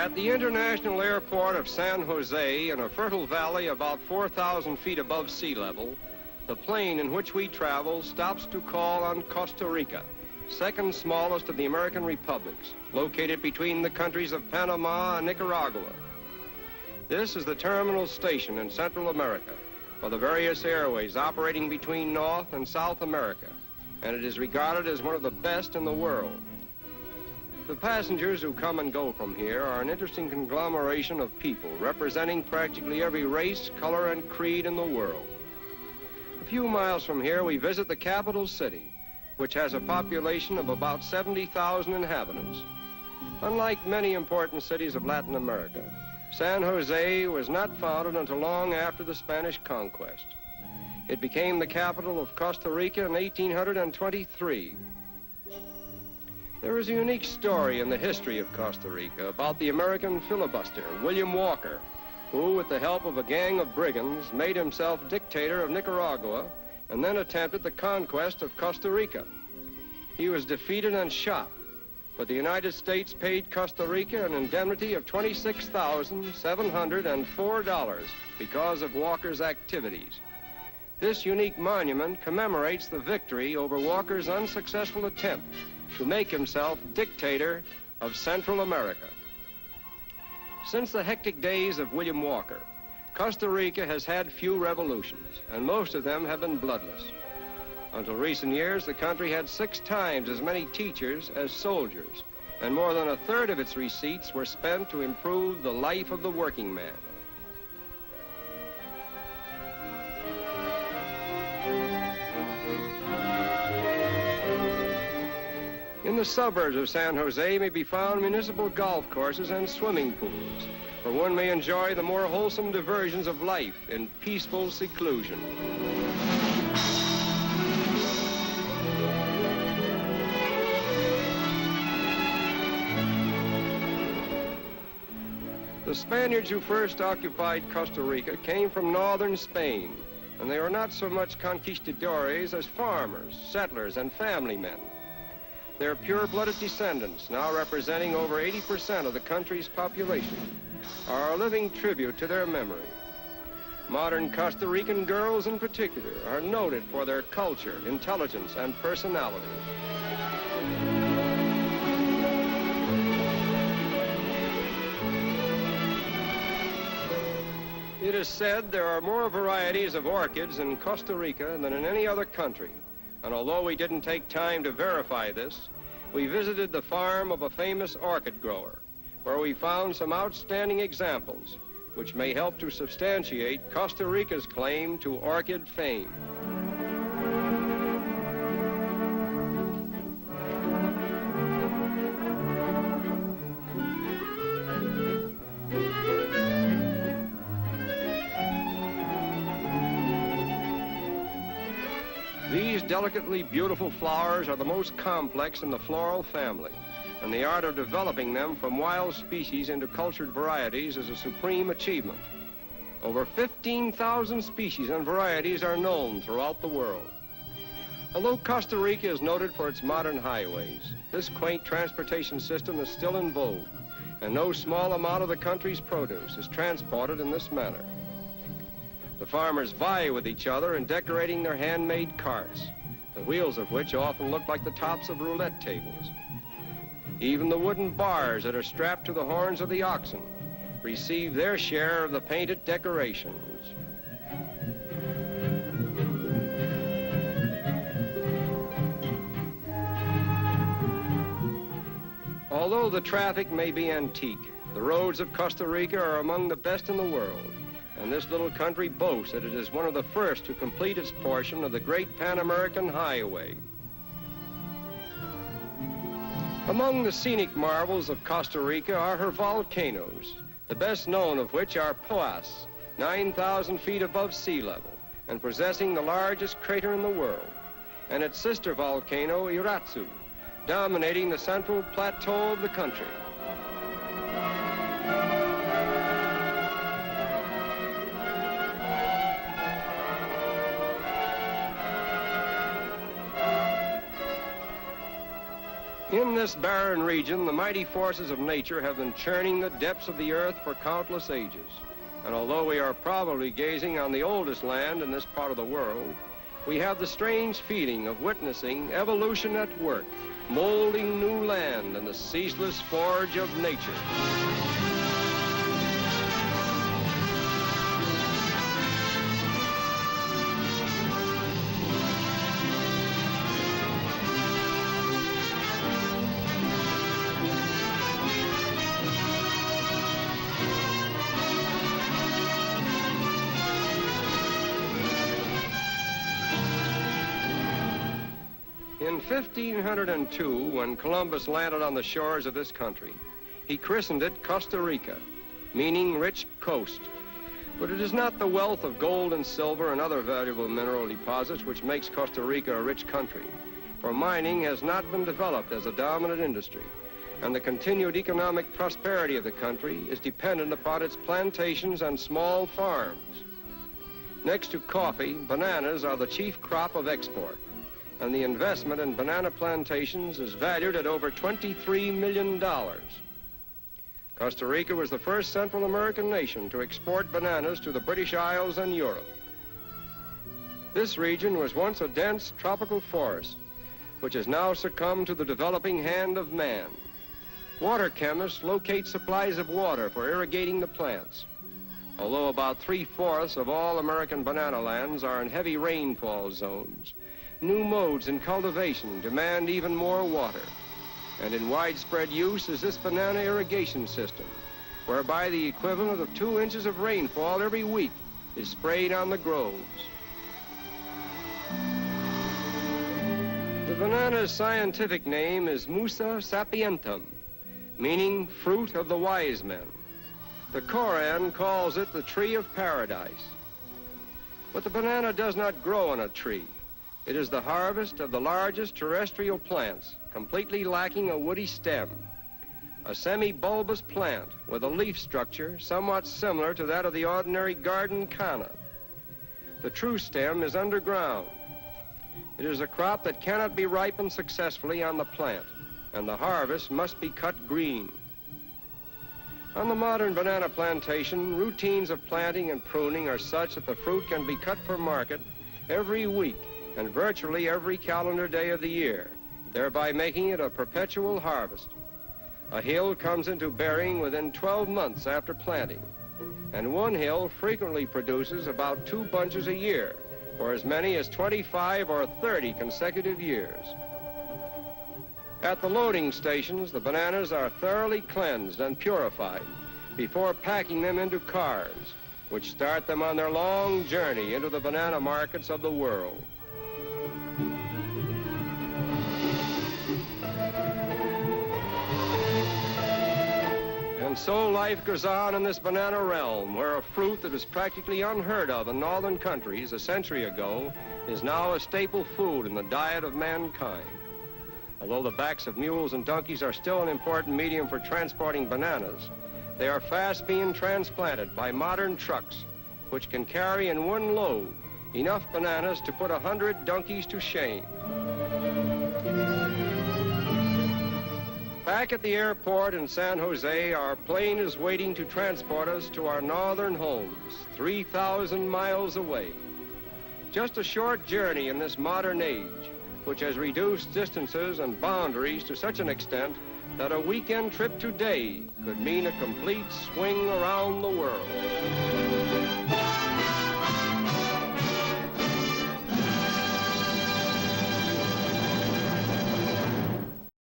At the international airport of San Jose, in a fertile valley about 4,000 feet above sea level, the plane in which we travel stops to call on Costa Rica, second smallest of the American republics, located between the countries of Panama and Nicaragua. This is the terminal station in Central America for the various airways operating between North and South America, and it is regarded as one of the best in the world. The passengers who come and go from here are an interesting conglomeration of people representing practically every race, color, and creed in the world. A few miles from here, we visit the capital city, which has a population of about 70,000 inhabitants. Unlike many important cities of Latin America, San Jose was not founded until long after the Spanish conquest. It became the capital of Costa Rica in 1823. There is a unique story in the history of Costa Rica about the American filibuster, William Walker, who, with the help of a gang of brigands, made himself dictator of Nicaragua and then attempted the conquest of Costa Rica. He was defeated and shot, but the United States paid Costa Rica an indemnity of $26,704 because of Walker's activities. This unique monument commemorates the victory over Walker's unsuccessful attempt to make himself dictator of Central America. Since the hectic days of William Walker, Costa Rica has had few revolutions, and most of them have been bloodless. Until recent years, the country had 6 times as many teachers as soldiers, and more than a third of its receipts were spent to improve the life of the working man. In the suburbs of San Jose may be found municipal golf courses and swimming pools, where one may enjoy the more wholesome diversions of life in peaceful seclusion. The Spaniards who first occupied Costa Rica came from northern Spain, and they were not so much conquistadores as farmers, settlers, and family men. Their pure-blooded descendants, now representing over 80% of the country's population, are a living tribute to their memory. Modern Costa Rican girls in particular are noted for their culture, intelligence, and personality. It is said there are more varieties of orchids in Costa Rica than in any other country. And although we didn't take time to verify this, we visited the farm of a famous orchid grower, where we found some outstanding examples, which may help to substantiate Costa Rica's claim to orchid fame. These delicately beautiful flowers are the most complex in the floral family, and the art of developing them from wild species into cultured varieties is a supreme achievement. Over 15,000 species and varieties are known throughout the world. Although Costa Rica is noted for its modern highways, this quaint transportation system is still in vogue, and no small amount of the country's produce is transported in this manner. The farmers vie with each other in decorating their handmade carts, the wheels of which often look like the tops of roulette tables. Even the wooden bars that are strapped to the horns of the oxen receive their share of the painted decorations. Although the traffic may be antique, the roads of Costa Rica are among the best in the world. And this little country boasts that it is one of the first to complete its portion of the Great Pan-American Highway. Among the scenic marvels of Costa Rica are her volcanoes, the best known of which are Poas, 9,000 feet above sea level, and possessing the largest crater in the world, and its sister volcano, Iratsu, dominating the central plateau of the country. In this barren region, the mighty forces of nature have been churning the depths of the earth for countless ages. And although we are probably gazing on the oldest land in this part of the world, we have the strange feeling of witnessing evolution at work, molding new land in the ceaseless forge of nature. In 1502, when Columbus landed on the shores of this country, he christened it Costa Rica, meaning rich coast. But it is not the wealth of gold and silver and other valuable mineral deposits which makes Costa Rica a rich country, for mining has not been developed as a dominant industry, and the continued economic prosperity of the country is dependent upon its plantations and small farms. Next to coffee, bananas are the chief crop of export, and the investment in banana plantations is valued at over $23 million. Costa Rica was the first Central American nation to export bananas to the British Isles and Europe. This region was once a dense tropical forest, which has now succumbed to the developing hand of man. Water chemists locate supplies of water for irrigating the plants. Although about 3/4 of all American banana lands are in heavy rainfall zones, new modes in cultivation demand even more water. And in widespread use is this banana irrigation system, whereby the equivalent of 2 inches of rainfall every week is sprayed on the groves. The banana's scientific name is Musa sapientum, meaning fruit of the wise men. The Koran calls it the tree of paradise. But the banana does not grow on a tree. It is the harvest of the largest terrestrial plants, completely lacking a woody stem. A semi-bulbous plant with a leaf structure somewhat similar to that of the ordinary garden canna. The true stem is underground. It is a crop that cannot be ripened successfully on the plant, and the harvest must be cut green. On the modern banana plantation, routines of planting and pruning are such that the fruit can be cut for market every week and virtually every calendar day of the year, thereby making it a perpetual harvest. A hill comes into bearing within 12 months after planting, and one hill frequently produces about 2 bunches a year for as many as 25 or 30 consecutive years. At the loading stations, the bananas are thoroughly cleansed and purified before packing them into cars, which start them on their long journey into the banana markets of the world. And so life goes on in this banana realm, where a fruit that was practically unheard of in northern countries a century ago is now a staple food in the diet of mankind. Although the backs of mules and donkeys are still an important medium for transporting bananas, they are fast being transplanted by modern trucks, which can carry in one load enough bananas to put 100 donkeys to shame. Back at the airport in San Jose, our plane is waiting to transport us to our northern homes, 3,000 miles away. Just a short journey in this modern age, which has reduced distances and boundaries to such an extent that a weekend trip today could mean a complete swing around the world.